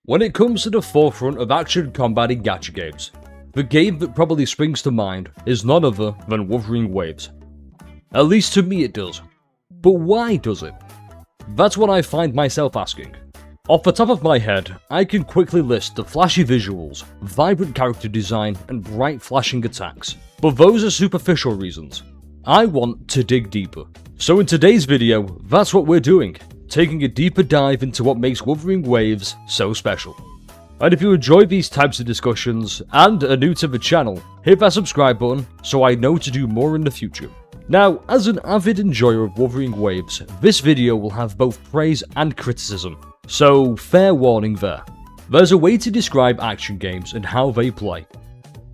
When it comes to the forefront of action combat in gacha games, the game that probably springs to mind is none other than Wuthering Waves. At least to me it does. But why does it? That's what I find myself asking. Off the top of my head, I can quickly list the flashy visuals, vibrant character design, and bright flashing attacks, but those are superficial reasons. I want to dig deeper. So in today's video, that's what we're doing, taking a deeper dive into what makes Wuthering Waves so special. And if you enjoy these types of discussions and are new to the channel, hit that subscribe button so I know to do more in the future. Now, as an avid enjoyer of Wuthering Waves, this video will have both praise and criticism, so fair warning there. There's a way to describe action games and how they play,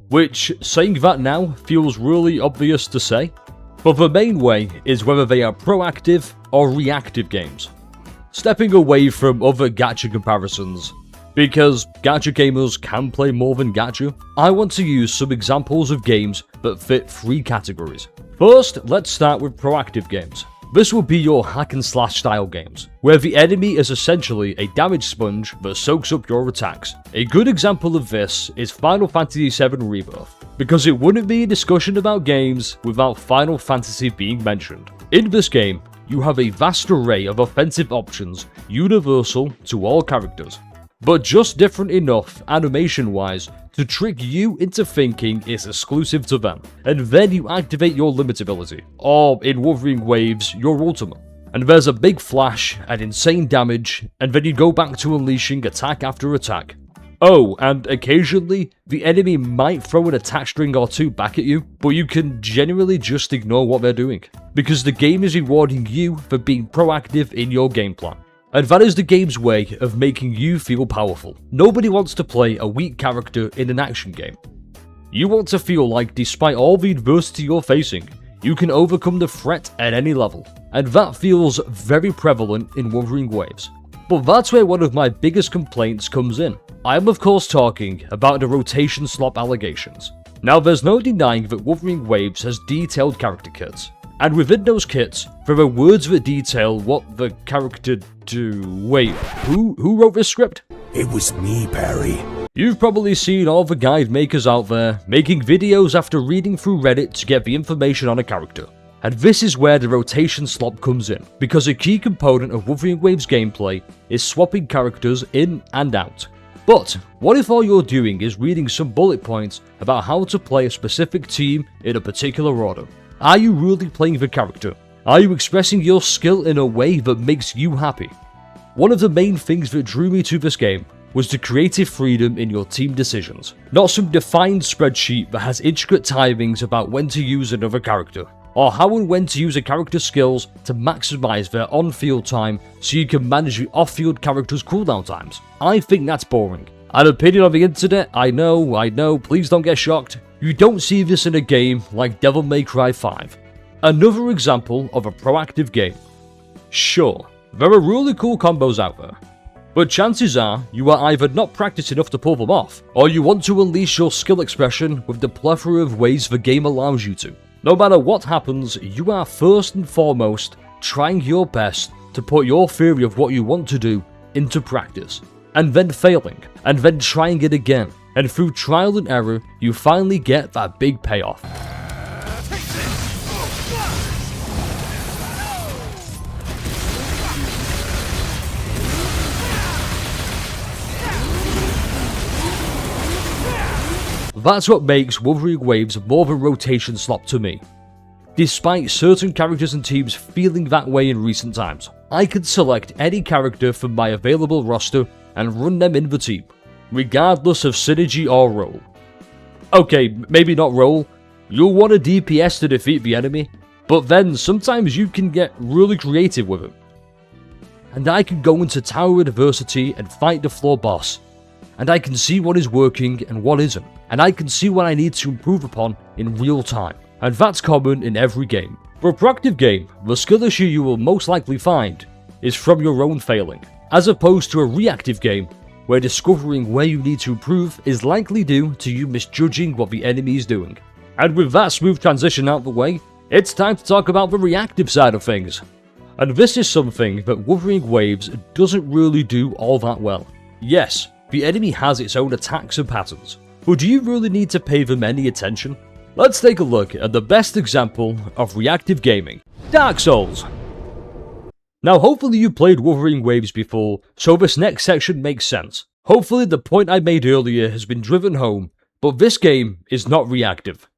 which, saying that now, feels really obvious to say, but the main way is whether they are proactive or reactive games. Stepping away from other gacha comparisons, because gacha gamers can play more than gacha, I want to use some examples of games that fit three categories. First, let's start with proactive games. This will be your hack and slash style games, where the enemy is essentially a damage sponge that soaks up your attacks. A good example of this is Final Fantasy VII Rebirth, because it wouldn't be a discussion about games without Final Fantasy being mentioned. In this game, you have a vast array of offensive options universal to all characters, but just different enough animation-wise to trick you into thinking it's exclusive to them, and then you activate your limit ability, or in Wuthering Waves, your ultimate. And there's a big flash and insane damage, and then you go back to unleashing attack after attack. Oh, and occasionally, the enemy might throw an attack string or two back at you, but you can generally just ignore what they're doing, because the game is rewarding you for being proactive in your game plan. And that is the game's way of making you feel powerful. Nobody wants to play a weak character in an action game. You want to feel like despite all the adversity you're facing, you can overcome the threat at any level. And that feels very prevalent in Wuthering Waves. But that's where one of my biggest complaints comes in. I am of course talking about the rotation slop allegations. Now there's no denying that Wuthering Waves has detailed character kits. And within those kits, there are words that detail what the character do. Wait, who wrote this script? It was me, Barry. You've probably seen all the guide makers out there making videos after reading through Reddit to get the information on a character. And this is where the rotation slop comes in, because a key component of Wuthering Waves gameplay is swapping characters in and out. But what if all you're doing is reading some bullet points about how to play a specific team in a particular order? Are you really playing the character? Are you expressing your skill in a way that makes you happy? One of the main things that drew me to this game was the creative freedom in your team decisions. Not some defined spreadsheet that has intricate timings about when to use another character, or how and when to use a character's skills to maximize their on-field time so you can manage the off-field character's cooldown times. I think that's boring. An opinion on the internet, I know, please don't get shocked. You don't see this in a game like Devil May Cry 5. Another example of a proactive game. Sure, there are really cool combos out there, but chances are you are either not practiced enough to pull them off, or you want to unleash your skill expression with the plethora of ways the game allows you to. No matter what happens, you are first and foremost trying your best to put your theory of what you want to do into practice, and then failing, and then trying it again. And through trial and error, you finally get that big payoff. That's what makes Wuthering Waves more of a rotation slop to me. Despite certain characters and teams feeling that way in recent times, I can select any character from my available roster and run them in the team, regardless of synergy or role. Okay, maybe not role. You'll want a DPS to defeat the enemy, but then sometimes you can get really creative with it. And I can go into tower adversity and fight the floor boss, and I can see what is working and what isn't, and I can see what I need to improve upon in real time. And that's common in every game. For a proactive game, the skill issue you will most likely find is from your own failing, as opposed to a reactive game where discovering where you need to improve is likely due to you misjudging what the enemy is doing. And with that smooth transition out the way, it's time to talk about the reactive side of things. And this is something that Wuthering Waves doesn't really do all that well. Yes, The enemy has its own attacks and patterns, but do you really need to pay them any attention? Let's take a look at the best example of reactive gaming, Dark Souls. Now hopefully you played Wuthering Waves before, so this next section makes sense. Hopefully the point I made earlier has been driven home, but this game is not reactive.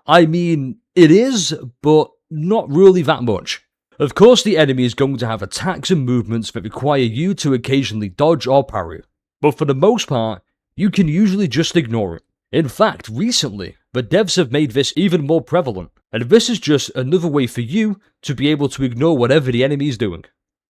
I mean, it is, but not really that much. Of course the enemy is going to have attacks and movements that require you to occasionally dodge or parry, but for the most part, you can usually just ignore it. In fact, recently, the devs have made this even more prevalent, and this is just another way for you to be able to ignore whatever the enemy is doing.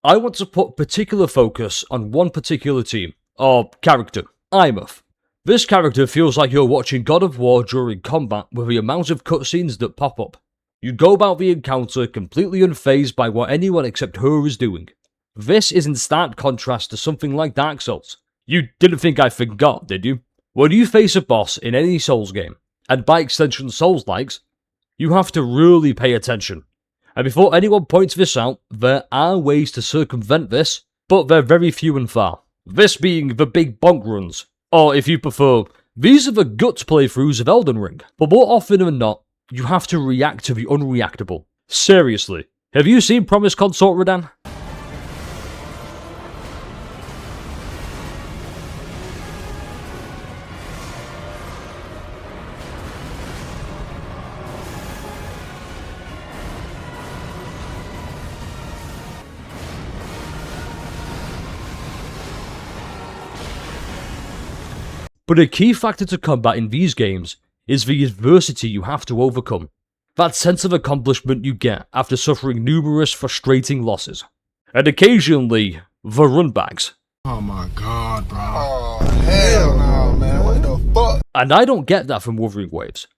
I want to put particular focus on one particular team, or character, Imeth. This character feels like you're watching God of War during combat with the amount of cutscenes that pop up. You go about the encounter completely unfazed by what anyone except her is doing. This is in stark contrast to something like Dark Souls. You didn't think I forgot, did you? When you face a boss in any Souls game, and by extension Souls-likes, you have to really pay attention. And before anyone points this out, there are ways to circumvent this, but they're very few and far. This being the big bonk runs, or if you prefer, these are the guts playthroughs of Elden Ring. But more often than not, you have to react to the unreactable. Seriously, have you seen Promised Consort, Radahn? But a key factor to combat in these games is the adversity you have to overcome. That sense of accomplishment you get after suffering numerous frustrating losses. And occasionally, the runbacks. Oh my god, bro. Oh, hell no, man. What the fuck? And I don't get that from Wuthering Waves.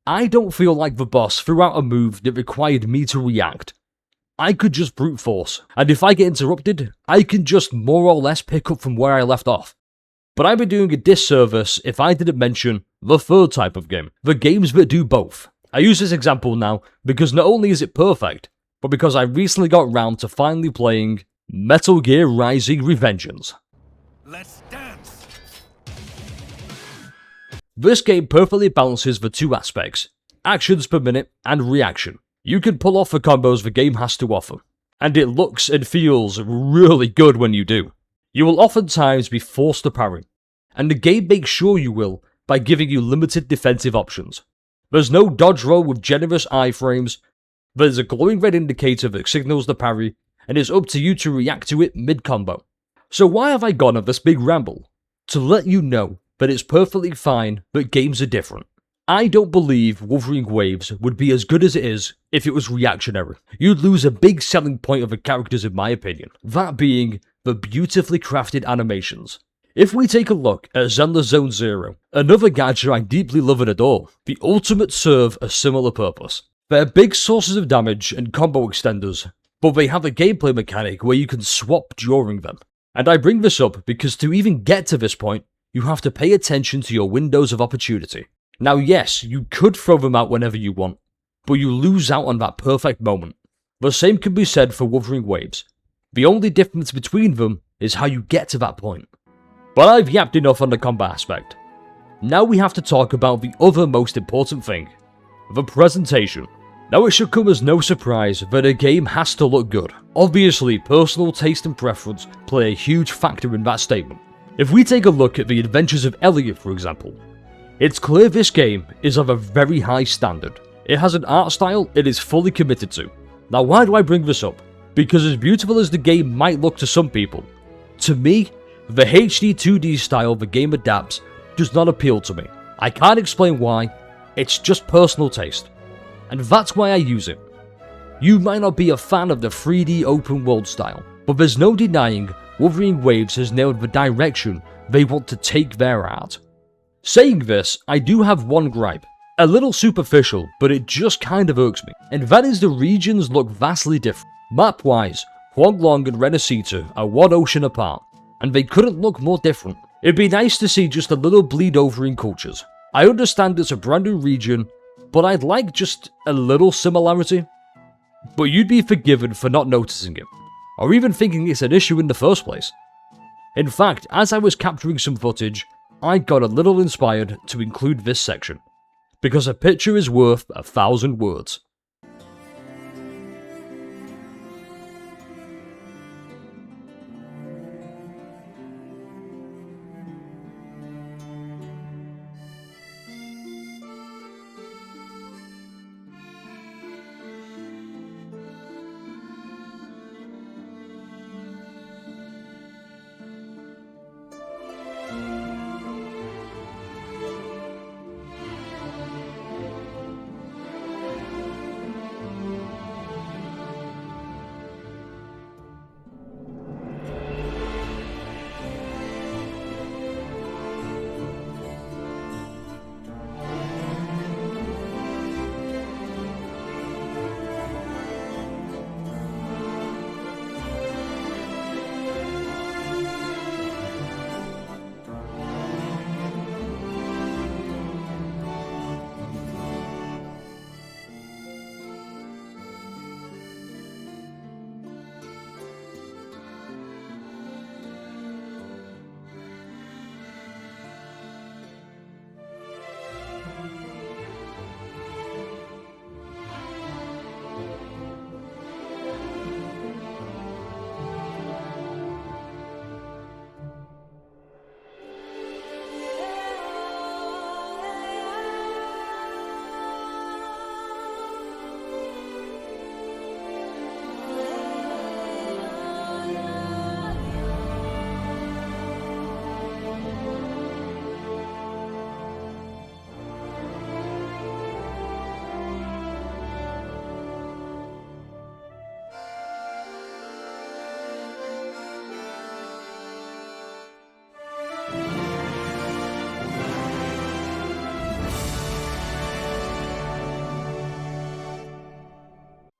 I don't feel like the boss threw out a move that required me to react. I could just brute force, and if I get interrupted, I can just more or less pick up from where I left off. But I'd be doing a disservice if I didn't mention the third type of game, the games that do both. I use this example now because not only is it perfect, but because I recently got round to finally playing Metal Gear Rising: Revengeance. Let's dance. This game perfectly balances the two aspects, actions per minute and reaction. You can pull off the combos the game has to offer, and it looks and feels really good when you do. You will oftentimes be forced to parry, and the game makes sure you will by giving you limited defensive options. There's no dodge roll with generous iframes, there's a glowing red indicator that signals the parry, and it's up to you to react to it mid-combo. So why have I gone on this big ramble? To let you know that it's perfectly fine that games are different. I don't believe Wuthering Waves would be as good as it is if it was reactionary. You'd lose a big selling point of the characters in my opinion, that being the beautifully crafted animations. If we take a look at Zelda Zone Zero, another gadget I deeply love and adore, the ultimates serve a similar purpose. They're big sources of damage and combo extenders, but they have a gameplay mechanic where you can swap during them. And I bring this up because to even get to this point, you have to pay attention to your windows of opportunity. Now yes, you could throw them out whenever you want, but you lose out on that perfect moment. The same can be said for Wuthering Waves. The only difference between them is how you get to that point. But I've yapped enough on the combat aspect. Now we have to talk about the other most important thing, the presentation. Now it should come as no surprise that a game has to look good. Obviously, personal taste and preference play a huge factor in that statement. If we take a look at the Adventures of Elliot for example, it's clear this game is of a very high standard. It has an art style it is fully committed to. Now why do I bring this up? Because as beautiful as the game might look to some people, to me, the HD 2D style the game adapts does not appeal to me. I can't explain why, it's just personal taste. And that's why I use it. You might not be a fan of the 3D open world style, but there's no denying Wuthering Waves has nailed the direction they want to take their art. Saying this, I do have one gripe. A little superficial, but it just kind of irks me. And that is the regions look vastly different. Map-wise, Huanglong and Renacita are one ocean apart, and they couldn't look more different. It'd be nice to see just a little bleed over in cultures. I understand it's a brand new region, but I'd like just a little similarity. But you'd be forgiven for not noticing it, or even thinking it's an issue in the first place. In fact, as I was capturing some footage, I got a little inspired to include this section, because a picture is worth 1,000 words.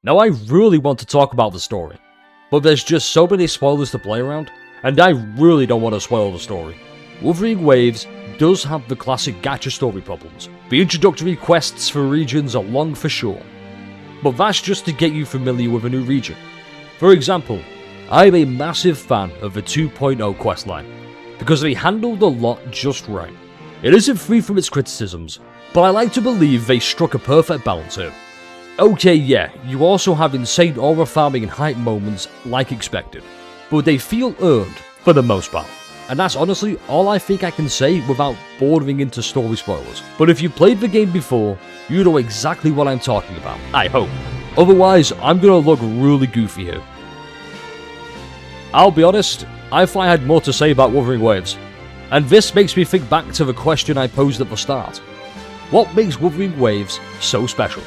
Now I really want to talk about the story, but there's just so many spoilers to play around, and I really don't want to spoil the story. Wuthering Waves does have the classic gacha story problems. The introductory quests for regions are long for sure, but that's just to get you familiar with a new region. For example, I'm a massive fan of the 2.0 questline, because they handled a lot just right. It isn't free from its criticisms, but I like to believe they struck a perfect balance here. Okay, yeah, you also have insane aura farming and hype moments like expected, but they feel earned for the most part. And that's honestly all I think I can say without bordering into story spoilers. But if you played the game before, you know exactly what I'm talking about, I hope. Otherwise, I'm gonna look really goofy here. I'll be honest, I thought I had more to say about Wuthering Waves, and this makes me think back to the question I posed at the start. What makes Wuthering Waves so special?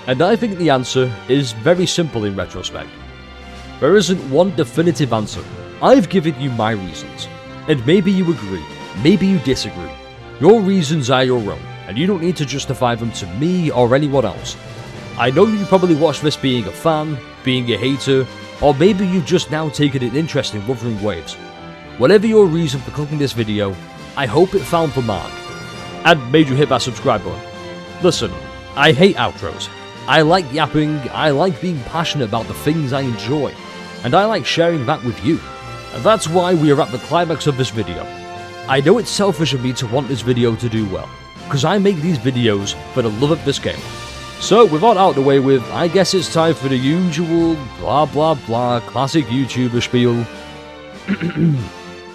And I think the answer is very simple in retrospect. There isn't one definitive answer. I've given you my reasons, and maybe you agree, maybe you disagree. Your reasons are your own, and you don't need to justify them to me or anyone else. I know you probably watched this being a fan, being a hater, or maybe you've just now taken an interest in Wuthering Waves. Whatever your reason for clicking this video, I hope it found the mark, and made you hit that subscribe button. Listen, I hate outros. I like yapping, I like being passionate about the things I enjoy, and I like sharing that with you. And that's why we are at the climax of this video. I know it's selfish of me to want this video to do well, because I make these videos for the love of this game. So with that out of the way with, I guess it's time for the usual blah blah blah classic YouTuber spiel.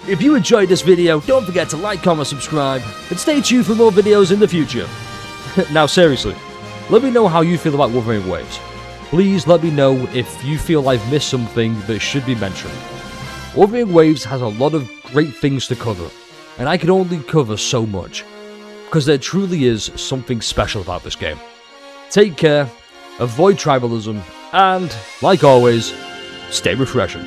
If you enjoyed this video, don't forget to like, comment, subscribe, and stay tuned for more videos in the future. Now seriously, let me know how you feel about Wuthering Waves. Please let me know if you feel I've missed something that should be mentioned. Wuthering Waves has a lot of great things to cover, and I can only cover so much, because there truly is something special about this game. Take care, avoid tribalism, and, like always, stay refreshing.